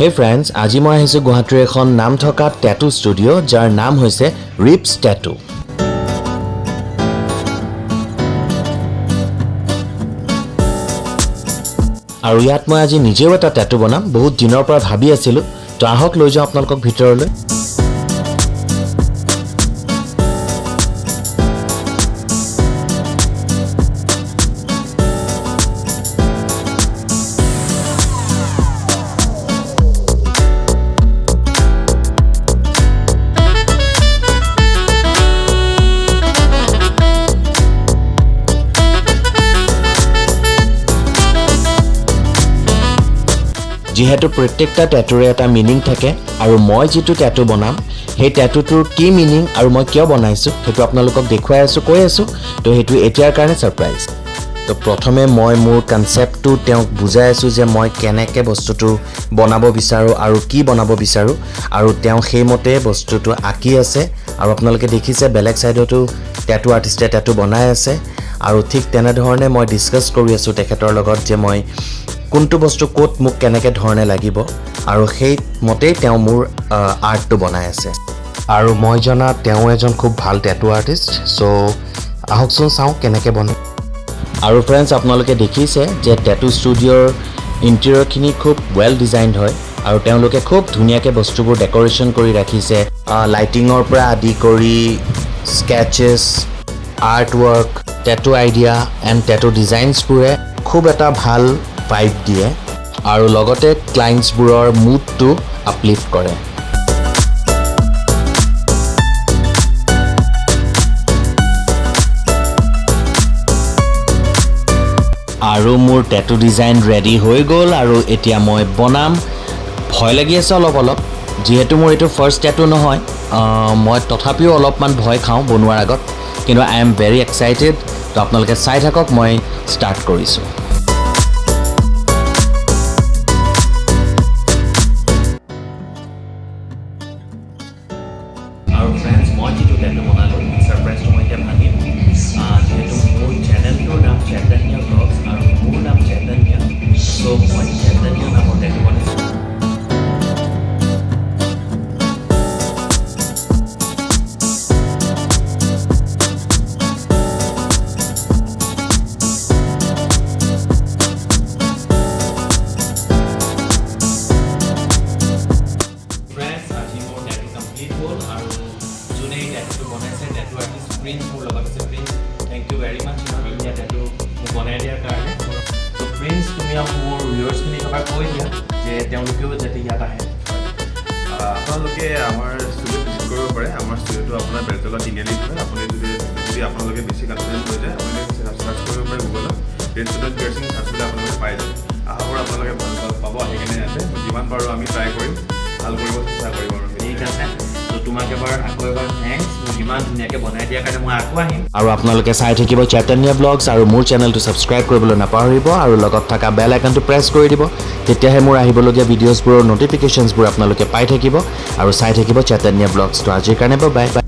Hey friends, আজি মই আহিছো গুৱাহাটীৰ এখন নাম থকা ট্যাটু ষ্টুডিও যাৰ নাম হৈছে RIPZ ট্যাটু। আৰু ইয়াত মই আজি নিজেও এটা ট্যাটু বনাম, বহুত দিনৰ পৰা ভাবি আছিলো। তো আহক লৈ যাওঁ আপোনালোকক ভিতৰলৈ। যিহেতু প্ৰত্যেকটা ট্যাটুৰে এটা মিনিং থাকে আৰু মই যেটো ট্যাটু বনাম সেই ট্যাটুটোৰ কি মিনিং আৰু মই কিয় বনাইছো সেইটো আপোনালোকক দেখুৱাই আছো কৈ আছো তো হেতু এতিয়াৰ কাৰণে সাৰপ্ৰাইজ। তো প্ৰথমে মই মোৰ কনসেপ্টটো তেওঁক বুজাই আছো যে মই কেনেকৈ বস্তুটো বনাব বিচাৰো আৰু কি বনাব বিচাৰো আৰু তেওঁ সেইমতে বস্তুটো আঁকি আছে আৰু আপোনালোকে দেখিছে বেলেগ সাইডতো ট্যাটু আৰ্টিষ্টে ট্যাটু বনাই আছে আৰু ঠিক তেনে ধৰণে মই ডিসকাস কৰি আছো তেখেতৰ লগত যে মই কোনটো বস্তু কোট মোক কেনেকৈ ধৰণে লাগিব আৰু সেই মতেই তেওঁ মোৰ আৰ্টটো বনাই আছে আৰু মই জনা তেওঁ এজন খুব ভাল ট্যাটু আৰ্টিষ্ট। সো আহকচোন চাওঁ কেনেকৈ বনে। আৰু ফ্ৰেন্ডছ আপোনালোকে দেখিছে যে ট্যাটু ষ্টুডিওৰ ইণ্টেৰিয়ৰখিনি খুব ৱেল ডিজাইনড হয় আৰু তেওঁলোকে খুব ধুনীয়াকৈ বস্তুবোৰ ডেকোৰেশ্যন কৰি ৰাখিছে। লাইটিঙৰ পৰা আদি কৰি sketches, art work, tattoo idea and tattoo ডিজাইনছবোৰে খুব এটা ভাল ভাইব দিয়ে আৰু লগতে ক্লায়েণ্টছবোৰৰ মুডটো আপলিফ্ট কৰে। আৰু মোৰ ট্যাটু ডিজাইন ৰেডি হৈ গ'ল আৰু এতিয়া মই বনাম। ভয় লাগি আছে অলপ যিহেতু মোৰ এইটো ফাৰ্ষ্ট ট্যাটু নহয়, মই তথাপিও অলপমান ভয় খাওঁ বনোৱাৰ আগত, কিন্তু আই এম ভেৰি এক্সাইটেড। তো আপোনালোকে চাই থাকক, মই ষ্টাৰ্ট কৰিছোঁ। আৰু ফ্ৰেন্ডছ মই যিটো ট্যাটু বনালোঁ সাৰপ্ৰাইজটো মই এতিয়া ভাঙিম। যিহেতু মোৰ চেনেলটোৰ নাম চৈতন্য ব্লগছ আৰু মোৰ নাম চৈতন্য, চ' মই চৈতন্য নামৰ ট্যাটু বনাইছোঁ। মোৰ লগত আছে প্ৰিন্স, থেংক ইউ ভেৰি মাছ ইমান ধুনীয়া ট্যাটু মোক বনাই দিয়াৰ কাৰণে। তো প্ৰিন্স, তুমি মোৰ ভিউৱাৰ্ছখিনিক এবাৰ কৈ দিয়া যে তেওঁলোকেও যাতে ইয়াত আহে। আপোনালোকে আমাৰ ষ্টুডিঅ'ত ভিজিট কৰিব পাৰে। আমাৰ ষ্টুডিঅ'টো আপোনাৰ বেলতলা তিনিআলিত হয়। আপুনি যদি আপোনালোকে বেছি কনফিডেন্স হৈ যায় আপুনি চাৰ্চ কৰিব পাৰে গুগলত, ৰেষ্টুৰেণ্ট পিয়াৰ্চিং চাৰ্চ কৰিলে আপোনালোকে পাই যায়। আশা কৰোঁ আপোনালোকে ভাল পাব আহি কিনে ইয়াতে। যিমান পাৰোঁ আমি ট্ৰাই কৰিম, ভাল কৰিব চেষ্টা কৰিম আৰু। ঠিক আছে, তো তোমাক আকৌ এবাৰ থেংকছ, মোক ইমান ধুনীয়াকৈ বনাই দিয়াৰ কাৰণে। মই আকৌ আহিম আৰু আপোনালোকে চাই থাকিব চৈতন্য ব্লগছ আৰু মোৰ চেনেলটো ছাবস্ক্ৰাইব কৰিবলৈ নাপাহৰিব আৰু লগত থকা বেল আইকনটো প্ৰেছ কৰি দিব। তেতিয়াহে মোৰ আহিবলগীয়া ভিডিঅ'ছবোৰৰ ন'টিফিকেশ্যনছবোৰ আপোনালোকে পাই থাকিব আৰু চাই থাকিব চৈতন্য ব্লগছ। তো আজিৰ কাৰণে বাই বাই।